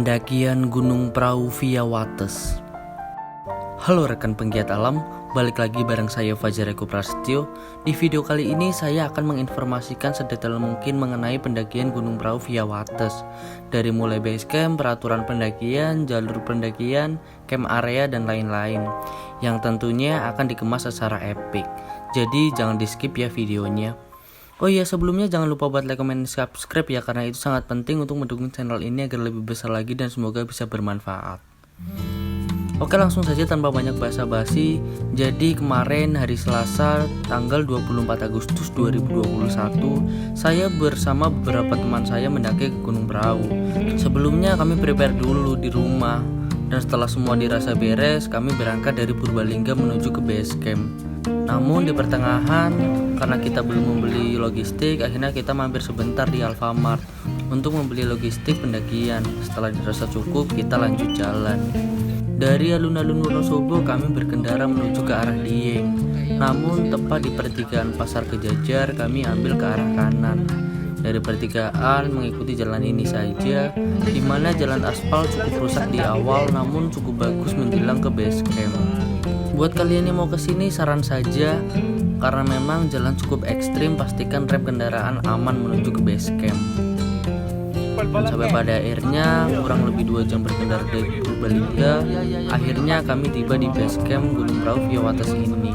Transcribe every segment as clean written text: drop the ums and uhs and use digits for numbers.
Pendakian Gunung Prau via Wates. Halo rekan penggiat alam, balik lagi bareng saya Fajar Eko Prasetyo. Di video kali ini saya akan menginformasikan sedetail mungkin mengenai pendakian Gunung Prau via Wates. Dari mulai base camp, peraturan pendakian, jalur pendakian, camp area dan lain-lain, yang tentunya akan dikemas secara epic. Jadi jangan di skip ya videonya. Oh iya, sebelumnya jangan lupa buat like, comment, subscribe ya, karena itu sangat penting untuk mendukung channel ini agar lebih besar lagi dan semoga bisa bermanfaat. Oke, langsung saja tanpa banyak basa-basi. Jadi kemarin hari Selasa tanggal 24 Agustus 2021 saya bersama beberapa teman saya mendaki ke Gunung Prau. Sebelumnya kami prepare dulu di rumah, dan setelah semua dirasa beres kami berangkat dari Purbalingga menuju ke base camp. Namun di pertengahan, karena kita belum membeli logistik, akhirnya kita mampir sebentar di Alfamart untuk membeli logistik pendakian. Setelah dirasa cukup, kita lanjut jalan. Dari alun-alun Wonosobo kami berkendara menuju ke arah Dieng. Namun tepat di pertigaan Pasar Kejajar kami ambil ke arah kanan. Dari pertigaan mengikuti jalan ini saja, di mana jalan aspal cukup rusak di awal namun cukup bagus menjelang ke base camp. Buat kalian yang mau kesini, saran saja, karena memang jalan cukup ekstrim, pastikan rem kendaraan aman menuju ke base camp. Dan sampai pada akhirnya kurang lebih 2 jam berkendara dari Purbalingga, akhirnya kami tiba di base camp Gunung Prau via Wates ini.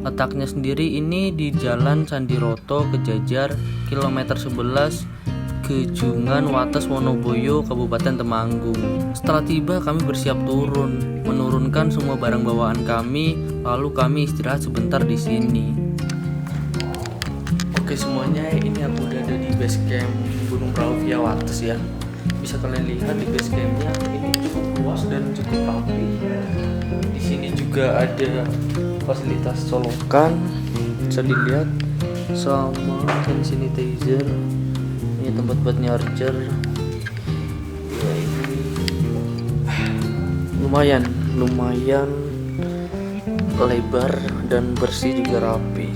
Letaknya sendiri ini di Jalan Sandiroto Kejajar, kilometer 11, Kejungan Wates Wonoboyo, Kabupaten Temanggung. Setelah tiba kami bersiap turun, menurunkan semua barang bawaan kami, lalu kami istirahat sebentar di sini. Oke semuanya, ini aku udah ada di base camp Gunung Prau via Wates ya. Bisa kalian lihat di base campnya ini cukup luas dan cukup rapi. Di sini juga ada fasilitas colokan, bisa dilihat, sama hand sanitizer. Ini tempat buat nyarger. Ya, ini lumayan lebar dan bersih juga rapi,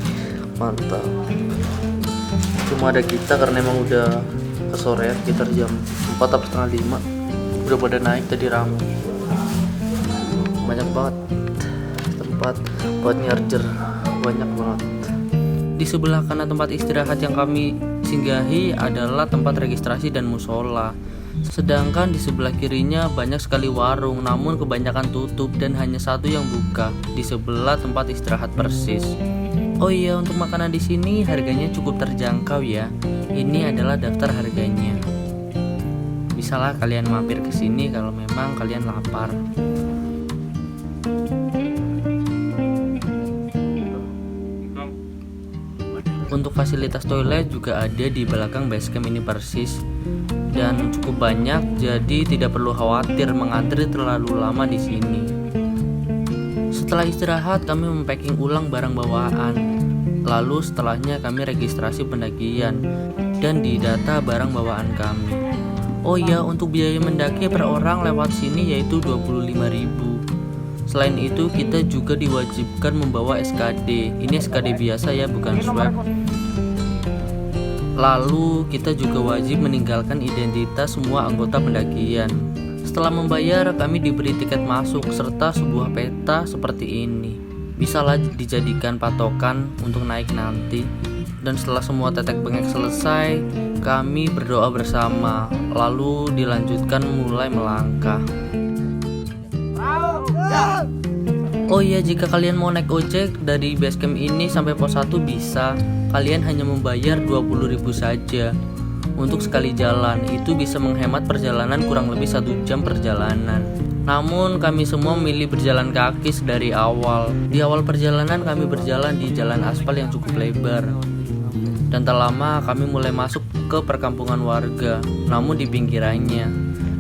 mantap. Cuma ada kita karena emang udah kesorean, sekitar jam 4 atau setengah 5. Udah pada naik tadi, rame, banyak banget tempat buat nyarger, banyak banget. Di sebelah kanan tempat istirahat yang kami singgahi adalah tempat registrasi dan musola. Sedangkan di sebelah kirinya banyak sekali warung, namun kebanyakan tutup dan hanya satu yang buka di sebelah tempat istirahat persis. Oh iya, untuk makanan di sini harganya cukup terjangkau ya. Ini adalah daftar harganya. Bisalah kalian mampir ke sini kalau memang kalian lapar. Untuk fasilitas toilet juga ada di belakang base camp ini persis, dan cukup banyak, jadi tidak perlu khawatir mengantri terlalu lama di sini. Setelah istirahat kami mempacking ulang barang bawaan, lalu setelahnya kami registrasi pendakian dan didata barang bawaan kami. Oh iya, untuk biaya mendaki per orang lewat sini yaitu 25.000. Selain itu kita juga diwajibkan membawa SKD. Ini SKD biasa ya, bukan swab. Lalu kita juga wajib meninggalkan identitas semua anggota pendakian. Setelah membayar, kami diberi tiket masuk serta sebuah peta seperti ini. Bisalah dijadikan patokan untuk naik nanti. Dan setelah semua tetek bengek selesai, kami berdoa bersama, lalu dilanjutkan mulai melangkah. Oh iya, jika kalian mau naik ojek dari base camp ini sampai pos 1 bisa. Kalian hanya membayar 20.000 saja untuk sekali jalan. Itu bisa menghemat perjalanan kurang lebih 1 jam perjalanan. Namun kami semua memilih berjalan kaki dari awal. Di awal perjalanan kami berjalan di jalan aspal yang cukup lebar. Dan tak lama kami mulai masuk ke perkampungan warga, namun di pinggirannya,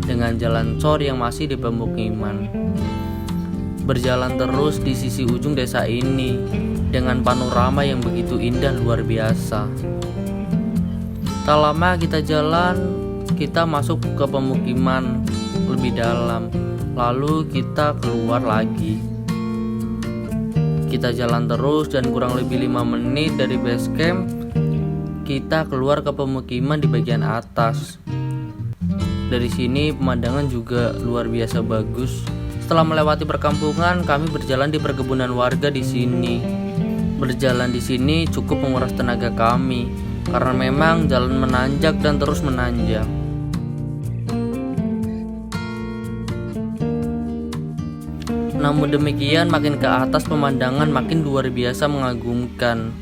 dengan jalan cor yang masih di pemukiman. Berjalan terus di sisi ujung desa ini dengan panorama yang begitu indah, luar biasa. Tak lama kita jalan, kita masuk ke pemukiman lebih dalam, lalu kita keluar lagi. Kita jalan terus dan kurang lebih 5 menit dari base camp kita keluar ke pemukiman di bagian atas. Dari sini pemandangan juga luar biasa bagus. Setelah melewati perkampungan, kami berjalan di perkebunan warga di sini. Berjalan di sini cukup menguras tenaga kami karena memang jalan menanjak dan terus menanjak. Namun demikian, makin ke atas pemandangan makin luar biasa mengagumkan.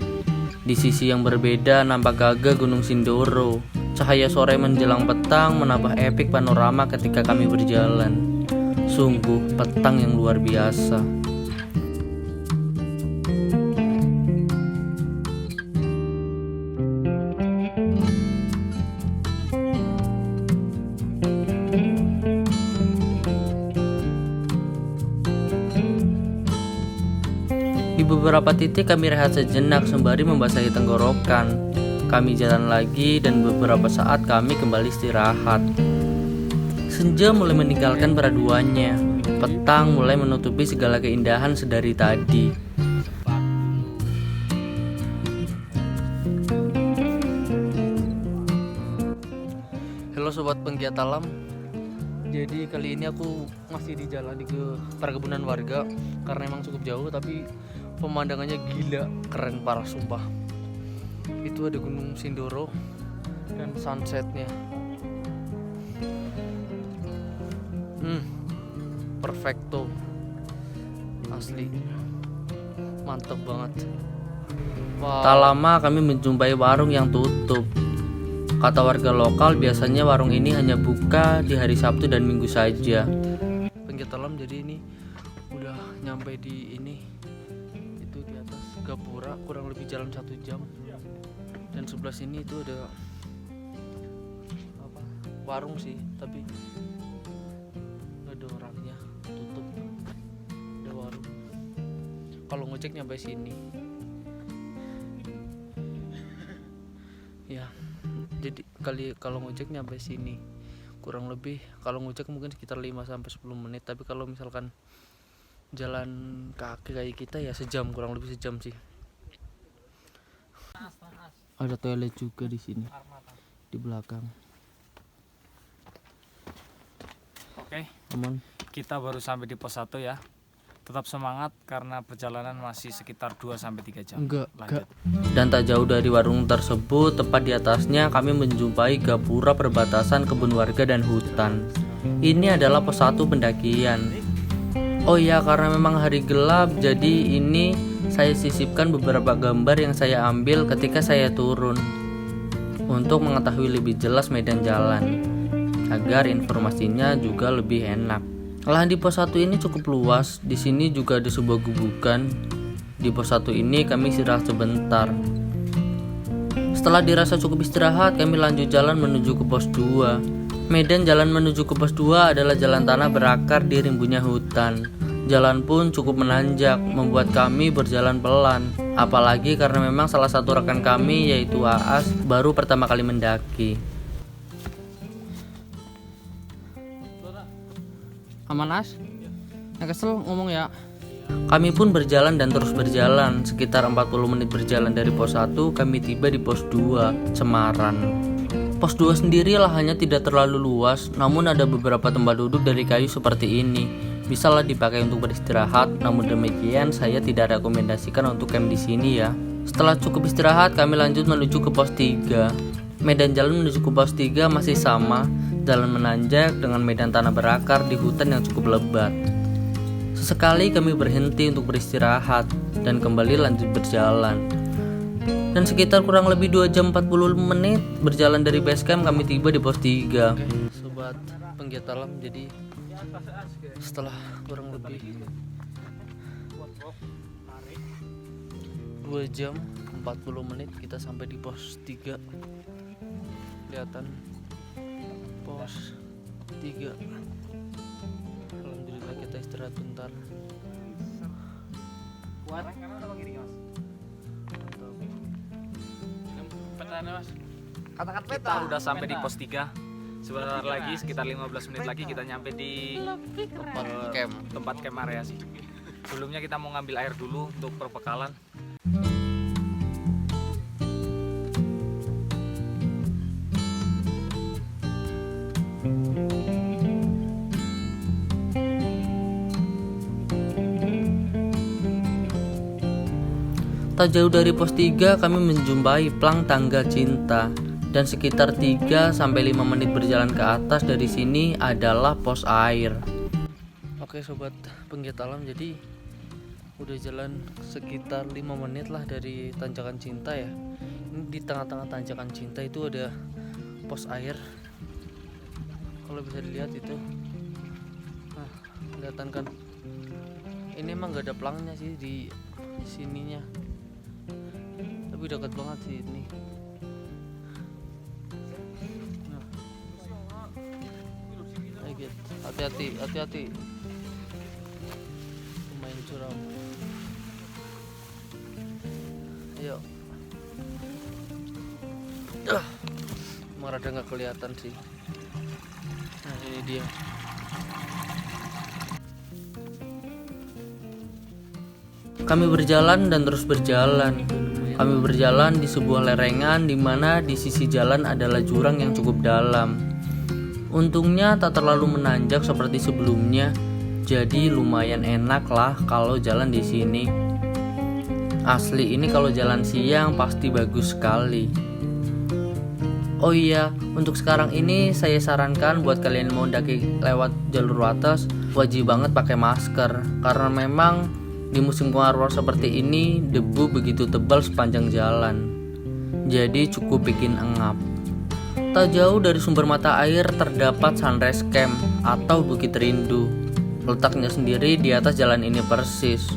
Di sisi yang berbeda nampak gagah Gunung Sindoro. Cahaya sore menjelang petang menambah epik panorama ketika kami berjalan. Sungguh petang yang luar biasa. Di beberapa titik kami rehat sejenak sembari membasahi tenggorokan. Kami jalan lagi dan beberapa saat kami kembali istirahat. Senja mulai meninggalkan peraduannya. Petang mulai menutupi segala keindahan sedari tadi. Halo sobat penggiat alam. Jadi kali ini aku masih di jalan ke perkebunan warga karena emang cukup jauh, tapi pemandangannya gila, keren parah sumpah. Itu ada Gunung Sindoro dan sunsetnya. Perfecto, asli mantep banget. Wow. Tak lama kami menjumpai warung yang tutup. Kata warga lokal, biasanya warung ini hanya buka di hari Sabtu dan Minggu saja. Penggiat alam, jadi ini udah nyampe di ini, itu di atas Gapura, kurang lebih jalan 1 jam. Dan sebelah sini itu ada apa, warung sih, tapi nggak ada orangnya, tutup. Ada warung. Kalau ngojek nyampe sini. Ya, jadi kalau ngojek nyampe sini kurang lebih, kalau ngojek mungkin sekitar 5-10 menit, tapi kalau misalkan jalan kaki kayak kita ya sejam, kurang lebih sejam sih. Ada toilet juga di sini, di belakang. Oke, Aman. kita baru sampai di pos 1 ya. Tetap semangat karena perjalanan masih sekitar 2-3 jam. Enggak. Lanjut. Dan tak jauh dari warung tersebut, tepat di atasnya kami menjumpai gapura perbatasan kebun warga dan hutan. Ini adalah pos 1 pendakian. Oh ya, karena memang hari gelap, jadi ini saya sisipkan beberapa gambar yang saya ambil ketika saya turun untuk mengetahui lebih jelas medan jalan, agar informasinya juga lebih enak. Lahan di pos 1 ini cukup luas. Di sini juga ada sebuah gubukan. Di pos 1 ini kami istirahat sebentar. Setelah dirasa cukup istirahat, kami lanjut jalan menuju ke pos 2. Medan jalan menuju ke pos 2 adalah jalan tanah berakar di rimbunya hutan. Jalan pun cukup menanjak, membuat kami berjalan pelan. Apalagi karena memang salah satu rekan kami, yaitu Aas, baru pertama kali mendaki. Aman As? Yang kesel ngomong ya. Kami pun berjalan dan terus berjalan. Sekitar 40 menit berjalan dari pos 1, kami tiba di pos 2, Cemaran. Pos 2 sendiri lahannya tidak terlalu luas, namun ada beberapa tempat duduk dari kayu seperti ini. Bisalah dipakai untuk beristirahat, namun demikian saya tidak rekomendasikan untuk camp di sini ya. Setelah cukup istirahat, kami lanjut menuju ke pos 3. Medan jalan menuju ke pos 3 masih sama, jalan menanjak dengan medan tanah berakar di hutan yang cukup lebat. Sesekali kami berhenti untuk beristirahat dan kembali lanjut berjalan. Dan sekitar kurang lebih 2 jam 40 menit berjalan dari base camp, kami tiba di pos 3. Sobat penggiat alam, jadi setelah kurang lebih 2 jam 40 menit kita sampai di pos 3. Kelihatan pos 3. Alhamdulillah kita istirahat bentar. Kuat. Kita udah sampai di pos 3. Sebentar lagi, sekitar 15 menit lagi kita nyampe di tempat camp area sih. Sebelumnya kita mau ngambil air dulu untuk perbekalan. Tak jauh dari pos 3 kami menjumpai plang tangga cinta. Dan sekitar 3-5 menit berjalan ke atas dari sini adalah pos air. Oke sobat penggiat alam, jadi udah jalan sekitar 5 menit lah dari tanjakan cinta ya. Ini di tengah-tengah tanjakan cinta itu ada pos air. Kalau bisa dilihat itu, nah kelihatan kan, ini emang gak ada pelangnya sih di sininya, tapi dekat banget sih ini. Nah, hati-hati, lumayan curam. Ayo. Emang rada nggak kelihatan sih. Nah ini dia. Kami berjalan dan terus berjalan. Kami berjalan di sebuah lerengan di mana di sisi jalan adalah jurang yang cukup dalam. Untungnya tak terlalu menanjak seperti sebelumnya, jadi lumayan enak lah kalau jalan di sini. Asli ini kalau jalan siang pasti bagus sekali. Oh iya, untuk sekarang ini saya sarankan buat kalian mau mendaki lewat jalur Wates, wajib banget pakai masker karena memang di musim kemarau seperti ini debu begitu tebal sepanjang jalan. Jadi cukup bikin engap. Tak jauh dari sumber mata air terdapat Sunrise Camp atau Bukit Rindu. Letaknya sendiri di atas jalan ini persis.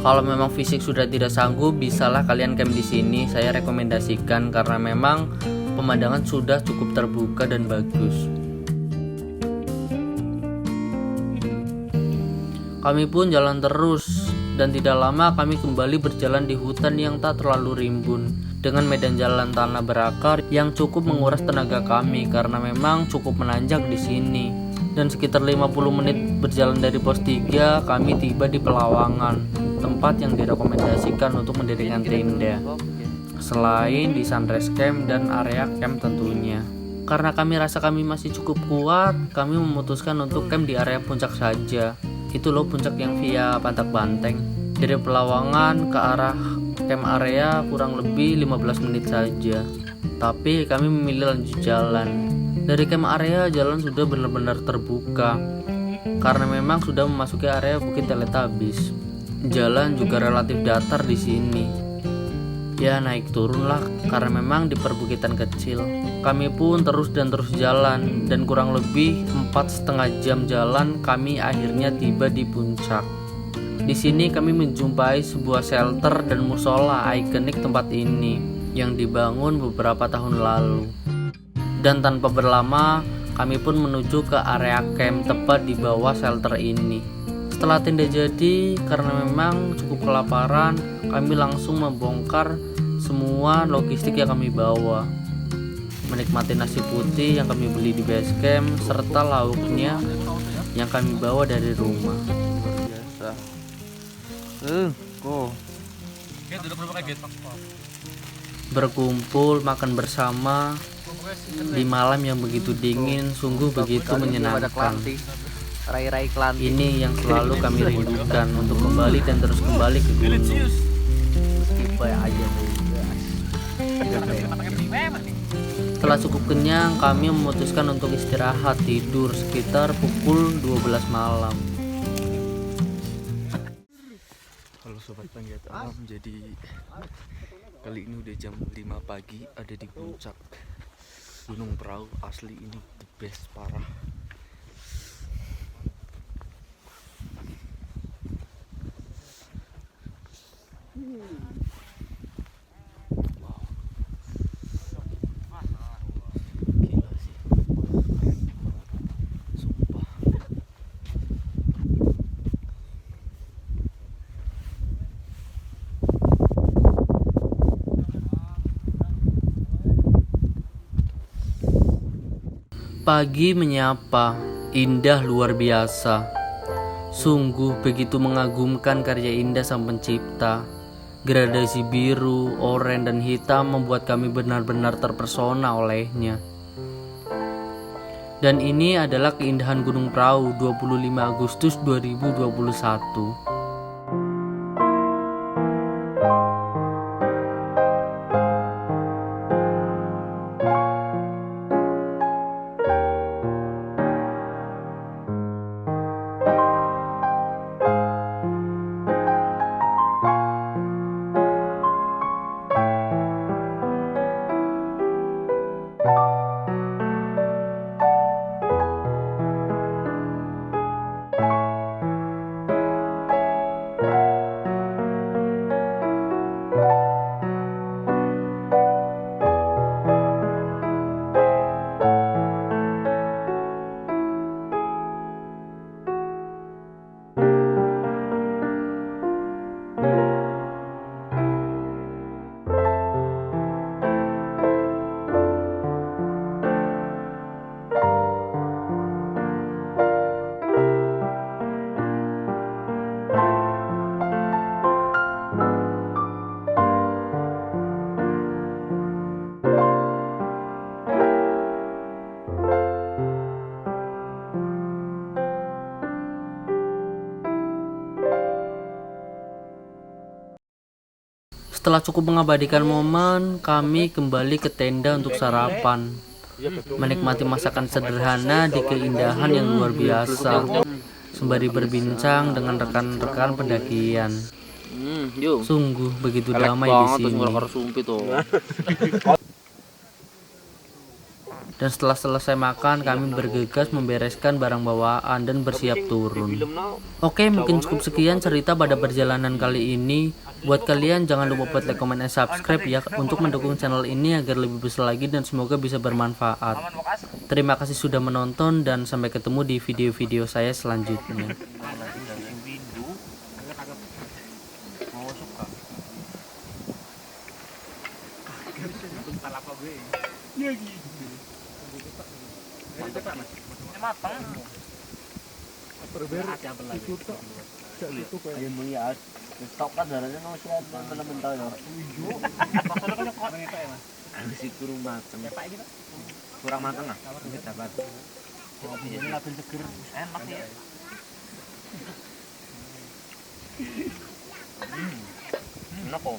Kalau memang fisik sudah tidak sanggup, bisalah kalian camp di sini. Saya rekomendasikan karena memang pemandangan sudah cukup terbuka dan bagus. Kami pun jalan terus dan tidak lama kami kembali berjalan di hutan yang tak terlalu rimbun dengan medan jalan tanah berakar yang cukup menguras tenaga kami karena memang cukup menanjak di sini. Dan sekitar 50 menit berjalan dari pos 3 kami tiba di Pelawangan, tempat yang direkomendasikan untuk mendirikan tenda. Selain di Sunrise Camp dan area camp tentunya. Karena kami rasa kami masih cukup kuat, kami memutuskan untuk camp di area puncak saja. Itu loh puncak yang via Pantak Banteng. Dari Pelawangan ke arah camp area kurang lebih 15 menit saja. Tapi kami memilih lanjut jalan. Dari camp area jalan sudah benar-benar terbuka karena memang sudah memasuki area Bukit Teletubbies. Jalan juga relatif datar di sini. Ya naik turun lah karena memang di perbukitan kecil. Kami pun terus jalan dan kurang lebih 4,5 jam jalan kami akhirnya tiba di puncak. Di sini kami menjumpai sebuah shelter dan musola ikonik tempat ini yang dibangun beberapa tahun lalu. Dan tanpa berlama kami pun menuju ke area camp tepat di bawah shelter ini. Setelah tenda jadi, karena memang cukup kelaparan, kami langsung membongkar semua logistik yang kami bawa. Menikmati nasi putih yang kami beli di base camp serta lauknya yang kami bawa dari rumah. Luar biasa. Berkumpul makan bersama di malam yang begitu dingin sungguh begitu menyenangkan. Ini yang selalu kami rindukan untuk kembali dan terus kembali ke gunung. Setelah cukup kenyang, kami memutuskan untuk istirahat tidur sekitar pukul 12 malam. Halo sobat penggiat alam, jadi kali ini udah jam 5 pagi ada di puncak Gunung Prau. Asli ini the best parah. Gila sih. Sumpah. Pagi menyapa, indah luar biasa. Sungguh begitu mengagumkan karya indah sang pencipta. Gradasi biru, oranye, dan hitam membuat kami benar-benar terpesona olehnya. Dan ini adalah keindahan Gunung Prau 25 Agustus 2021. Setelah cukup mengabadikan momen, kami kembali ke tenda untuk sarapan. Menikmati masakan sederhana di keindahan yang luar biasa, sembari berbincang dengan rekan-rekan pendakian. Sungguh begitu damai di sini. Dan setelah selesai makan, kami bergegas membereskan barang bawaan dan bersiap turun. Oke, mungkin cukup sekian cerita pada perjalanan kali ini. Buat kalian jangan lupa buat like, comment, dan subscribe ya untuk mendukung channel ini agar lebih besar lagi dan semoga bisa bermanfaat. Terima kasih sudah menonton dan sampai ketemu di video-video saya selanjutnya. Stok kan darahnya no siya malaman tayo. Ang kurang matang. Kurang matang ah. Hindi tabat. Hindi natin seger. Enak ya. Enak kok.